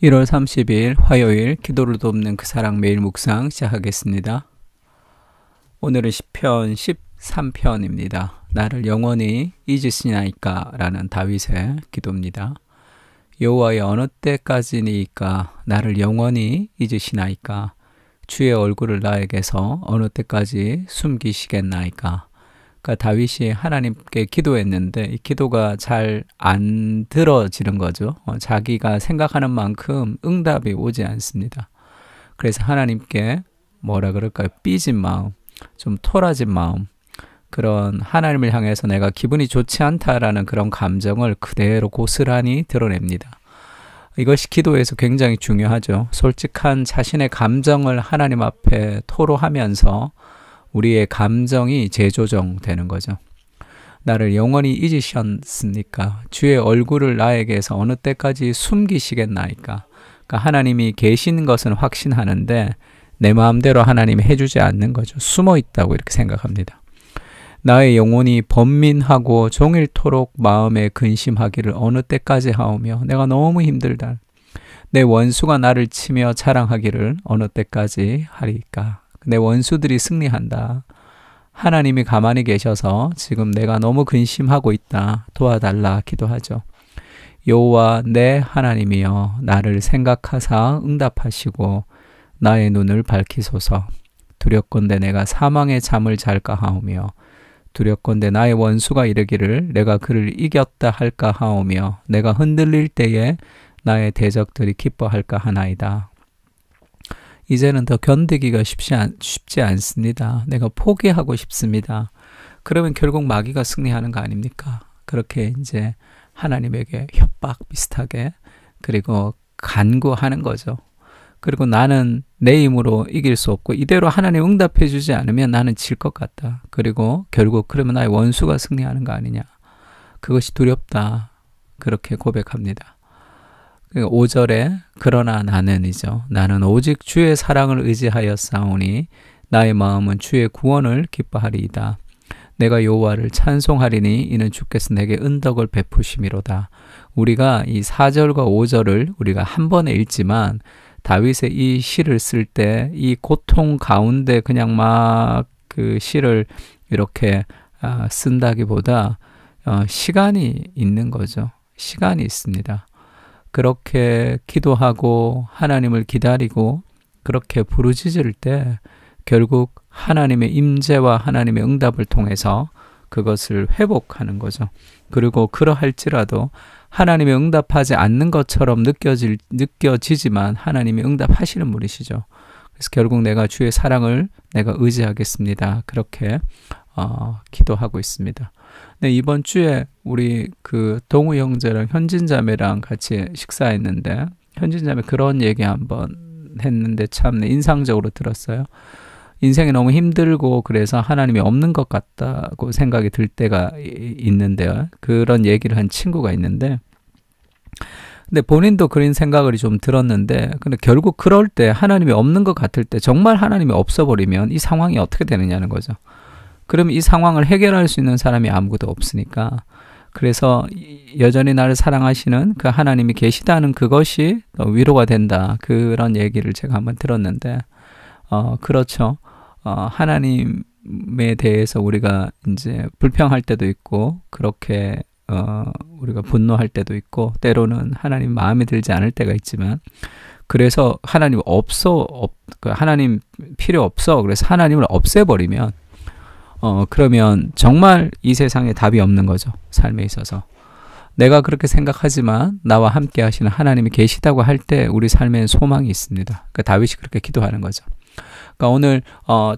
1월 30일 화요일 기도를 돕는 그 사랑 매일 묵상 시작하겠습니다. 오늘은 시편 13편입니다. 나를 영원히 잊으시나이까 라는 다윗의 기도입니다. 여호와여 어느 때까지니까 나를 영원히 잊으시나이까 주의 얼굴을 나에게서 어느 때까지 숨기시겠나이까. 그러니까 다윗이 하나님께 기도했는데 이 기도가 잘 안 들어지는 거죠. 자기가 생각하는 만큼 응답이 오지 않습니다. 그래서 하나님께 뭐라 그럴까요? 삐진 마음, 좀 토라진 마음, 그런 하나님을 향해서 내가 기분이 좋지 않다라는 그런 감정을 그대로 고스란히 드러냅니다. 이것이 기도에서 굉장히 중요하죠. 솔직한 자신의 감정을 하나님 앞에 토로하면서 우리의 감정이 재조정되는 거죠. 나를 영원히 잊으셨습니까? 주의 얼굴을 나에게서 어느 때까지 숨기시겠나이까? 그러니까 하나님이 계신 것은 확신하는데 내 마음대로 하나님이 해주지 않는 거죠. 숨어 있다고 이렇게 생각합니다. 나의 영혼이 번민하고 종일토록 마음에 근심하기를 어느 때까지 하오며 내가 너무 힘들다. 내 원수가 나를 치며 자랑하기를 어느 때까지 하리까? 내 원수들이 승리한다. 하나님이 가만히 계셔서 지금 내가 너무 근심하고 있다. 도와달라 기도하죠. 여호와 내 하나님이여 나를 생각하사 응답하시고 나의 눈을 밝히소서. 두렵건대 내가 사망의 잠을 잘까 하오며 두렵건대 나의 원수가 이르기를 내가 그를 이겼다 할까 하오며 내가 흔들릴 때에 나의 대적들이 기뻐할까 하나이다. 이제는 더 견디기가 쉽지 않습니다. 내가 포기하고 싶습니다. 그러면 결국 마귀가 승리하는 거 아닙니까? 그렇게 이제 하나님에게 협박 비슷하게 그리고 간구하는 거죠. 그리고 나는 내 힘으로 이길 수 없고 이대로 하나님 응답해 주지 않으면 나는 질 것 같다. 그리고 결국 그러면 나의 원수가 승리하는 거 아니냐. 그것이 두렵다. 그렇게 고백합니다. 5절에 그러나 나는이죠. 나는 오직 주의 사랑을 의지하여 싸우니 나의 마음은 주의 구원을 기뻐하리이다. 내가 여호와를 찬송하리니 이는 주께서 내게 은덕을 베푸심이로다. 우리가 이 4절과 5절을 우리가 한 번에 읽지만 다윗의 이 시를 쓸 때 이 고통 가운데 그냥 막 그 시를 이렇게 쓴다기보다 시간이 있는 거죠. 시간이 있습니다. 그렇게 기도하고 하나님을 기다리고 그렇게 부르짖을 때 결국 하나님의 임재와 하나님의 응답을 통해서 그것을 회복하는 거죠. 그리고 그러할지라도 하나님의 응답하지 않는 것처럼 느껴지지만 하나님이 응답하시는 분이시죠. 그래서 결국 내가 주의 사랑을 내가 의지하겠습니다. 그렇게 기도하고 있습니다. 네, 이번 주에 우리 그 동우 형제랑 현진 자매랑 같이 식사했는데 현진 자매 그런 얘기 한번 했는데 참 인상적으로 들었어요. 인생이 너무 힘들고 그래서 하나님이 없는 것 같다고 생각이 들 때가 있는데요. 그런 얘기를 한 친구가 있는데 근데 본인도 그런 생각을 좀 들었는데 근데 결국 그럴 때 하나님이 없는 것 같을 때 정말 하나님이 없어버리면 이 상황이 어떻게 되느냐는 거죠. 그럼 이 상황을 해결할 수 있는 사람이 아무것도 없으니까 그래서 여전히 나를 사랑하시는 그 하나님이 계시다는 그것이 위로가 된다. 그런 얘기를 제가 한번 들었는데 그렇죠. 하나님에 대해서 우리가 이제 불평할 때도 있고 그렇게 우리가 분노할 때도 있고 때로는 하나님 마음에 들지 않을 때가 있지만 그래서 하나님 하나님 필요 없어. 그래서 하나님을 없애버리면 그러면 정말 이 세상에 답이 없는 거죠. 삶에 있어서. 내가 그렇게 생각하지만 나와 함께 하시는 하나님이 계시다고 할 때 우리 삶에는 소망이 있습니다. 그러니까 다윗이 그렇게 기도하는 거죠. 그러니까 오늘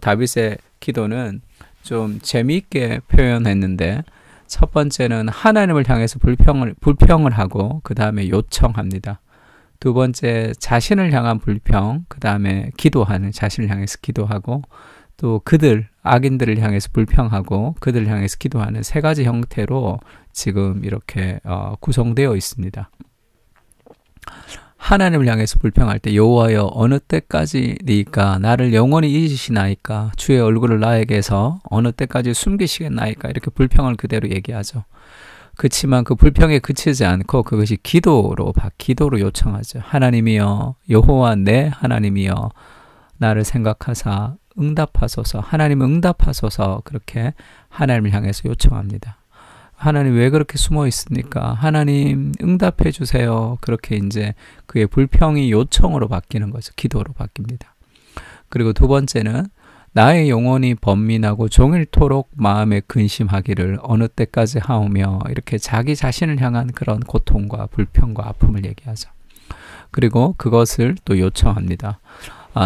다윗의 기도는 좀 재미있게 표현했는데 첫 번째는 하나님을 향해서 불평을 하고 그 다음에 요청합니다. 두 번째 자신을 향한 불평, 그 다음에 기도하는 자신을 향해서 기도하고 또 악인들을 향해서 불평하고 그들을 향해서 기도하는 세 가지 형태로 지금 이렇게 구성되어 있습니다. 하나님을 향해서 불평할 때 여호와여 어느 때까지니까 나를 영원히 잊으시나이까 주의 얼굴을 나에게서 어느 때까지 숨기시겠나이까 이렇게 불평을 그대로 얘기하죠. 그치만 그 불평에 그치지 않고 그것이 기도로 요청하죠. 하나님이여, 여호와 내 하나님이여, 나를 생각하사 응답하소서. 하나님 응답하소서. 그렇게 하나님을 향해서 요청합니다. 하나님 왜 그렇게 숨어 있습니까? 하나님 응답해 주세요. 그렇게 이제 그의 불평이 요청으로 바뀌는 거죠. 기도로 바뀝니다. 그리고 두 번째는 나의 영혼이 번민하고 종일토록 마음에 근심하기를 어느 때까지 하오며, 이렇게 자기 자신을 향한 그런 고통과 불평과 아픔을 얘기하죠. 그리고 그것을 또 요청합니다.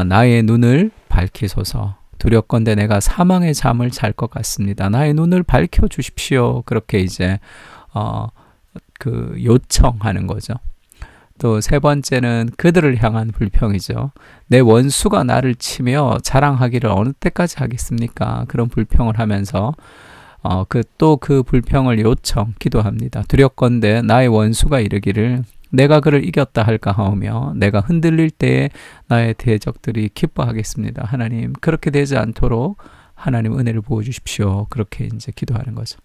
나의 눈을 밝히소서. 두렵건대 내가 사망의 잠을 잘 것 같습니다. 나의 눈을 밝혀 주십시오. 그렇게 이제 요청하는 거죠. 또 세 번째는 그들을 향한 불평이죠. 내 원수가 나를 치며 자랑하기를 어느 때까지 하겠습니까? 그런 불평을 하면서 그 불평을 기도합니다. 두렵건대 나의 원수가 이르기를 내가 그를 이겼다 할까 하오며, 내가 흔들릴 때에 나의 대적들이 기뻐하겠습니다. 하나님, 그렇게 되지 않도록 하나님 은혜를 부어주십시오. 그렇게 이제 기도하는 거죠.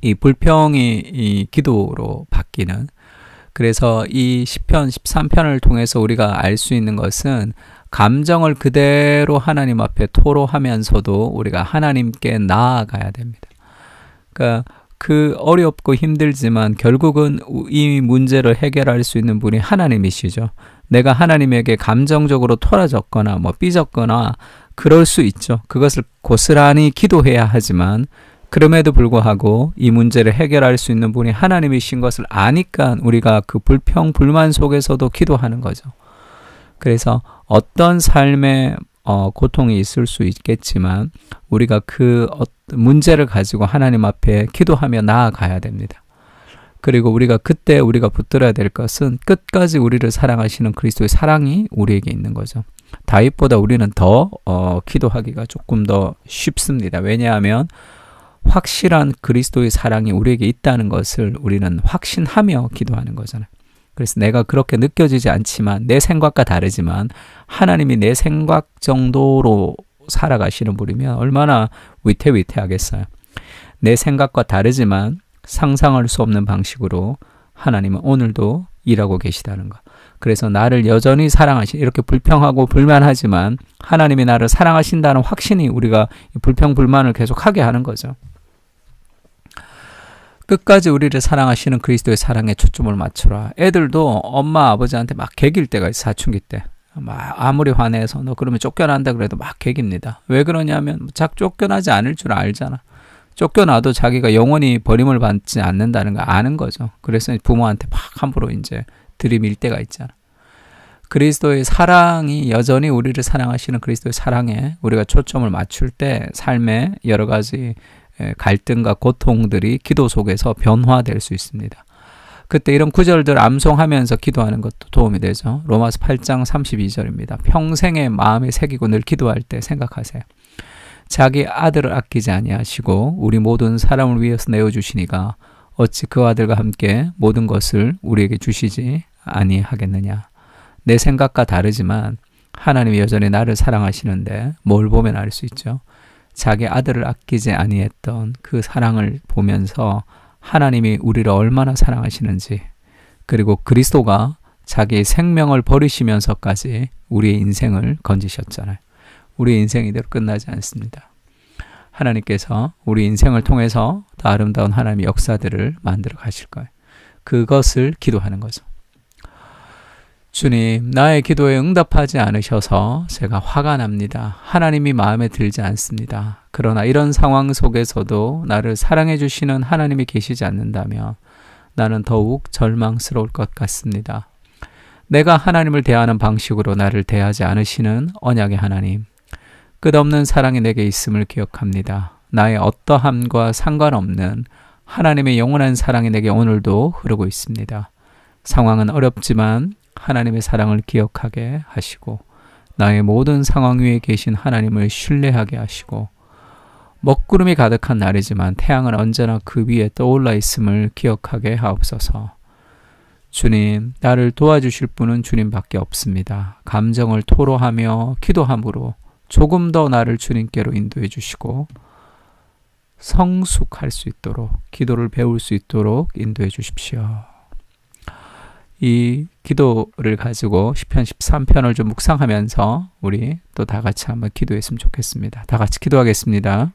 이 불평이 이 기도로 바뀌는, 그래서 이 시편 13편을 통해서 우리가 알 수 있는 것은 감정을 그대로 하나님 앞에 토로하면서도 우리가 하나님께 나아가야 됩니다. 그러니까 그 어렵고 힘들지만 결국은 이 문제를 해결할 수 있는 분이 하나님이시죠. 내가 하나님에게 감정적으로 토라졌거나 삐졌거나 그럴 수 있죠. 그것을 고스란히 기도해야 하지만 그럼에도 불구하고 이 문제를 해결할 수 있는 분이 하나님이신 것을 아니까 우리가 그 불평, 불만 속에서도 기도하는 거죠. 그래서 어떤 삶의 고통이 있을 수 있겠지만 우리가 그 문제를 가지고 하나님 앞에 기도하며 나아가야 됩니다. 그리고 우리가 붙들어야 될 것은 끝까지 우리를 사랑하시는 그리스도의 사랑이 우리에게 있는 거죠. 다윗보다 우리는 더 기도하기가 조금 더 쉽습니다. 왜냐하면 확실한 그리스도의 사랑이 우리에게 있다는 것을 우리는 확신하며 기도하는 거잖아요. 그래서 내가 그렇게 느껴지지 않지만, 내 생각과 다르지만 하나님이 내 생각 정도로 살아가시는 분이면 얼마나 위태위태하겠어요. 내 생각과 다르지만 상상할 수 없는 방식으로 하나님은 오늘도 일하고 계시다는 것. 그래서 나를 여전히 이렇게 불평하고 불만하지만 하나님이 나를 사랑하신다는 확신이 우리가 불평 불만을 계속하게 하는 거죠. 끝까지 우리를 사랑하시는 그리스도의 사랑에 초점을 맞추라. 애들도 엄마 아버지한테 막 개길 때가 있어. 사춘기 때 막 아무리 화내서 너 그러면 쫓겨난다 그래도 막 개깁니다. 왜 그러냐면 쫓겨나지 않을 줄 알잖아. 쫓겨나도 자기가 영원히 버림을 받지 않는다는 걸 아는 거죠. 그래서 부모한테 막 함부로 이제 들이밀 때가 있잖아. 그리스도의 사랑이 여전히 우리를 사랑하시는 그리스도의 사랑에 우리가 초점을 맞출 때 삶의 여러 가지 갈등과 고통들이 기도 속에서 변화될 수 있습니다. 그때 이런 구절들 암송하면서 기도하는 것도 도움이 되죠. 로마서 8장 32절입니다. 평생의 마음에 새기고 늘 기도할 때 생각하세요. 자기 아들을 아끼지 아니하시고 우리 모든 사람을 위해서 내어주시니가 어찌 그 아들과 함께 모든 것을 우리에게 주시지 아니하겠느냐. 내 생각과 다르지만 하나님이 여전히 나를 사랑하시는데 뭘 보면 알 수 있죠. 자기 아들을 아끼지 아니했던 그 사랑을 보면서 하나님이 우리를 얼마나 사랑하시는지, 그리고 그리스도가 자기의 생명을 버리시면서까지 우리의 인생을 건지셨잖아요. 우리의 인생이 이대로 끝나지 않습니다. 하나님께서 우리 인생을 통해서 더 아름다운 하나님의 역사들을 만들어 가실 거예요. 그것을 기도하는 거죠. 주님, 나의 기도에 응답하지 않으셔서 제가 화가 납니다. 하나님이 마음에 들지 않습니다. 그러나 이런 상황 속에서도 나를 사랑해 주시는 하나님이 계시지 않는다면 나는 더욱 절망스러울 것 같습니다. 내가 하나님을 대하는 방식으로 나를 대하지 않으시는 언약의 하나님, 끝없는 사랑이 내게 있음을 기억합니다. 나의 어떠함과 상관없는 하나님의 영원한 사랑이 내게 오늘도 흐르고 있습니다. 상황은 어렵지만 하나님의 사랑을 기억하게 하시고 나의 모든 상황 위에 계신 하나님을 신뢰하게 하시고 먹구름이 가득한 날이지만 태양은 언제나 그 위에 떠올라 있음을 기억하게 하옵소서. 주님, 나를 도와주실 분은 주님밖에 없습니다. 감정을 토로하며 기도함으로 조금 더 나를 주님께로 인도해 주시고 성숙할 수 있도록, 기도를 배울 수 있도록 인도해 주십시오. 이 기도를 가지고 시편 13편을 좀 묵상하면서 우리 또 다 같이 한번 기도했으면 좋겠습니다. 다 같이 기도하겠습니다.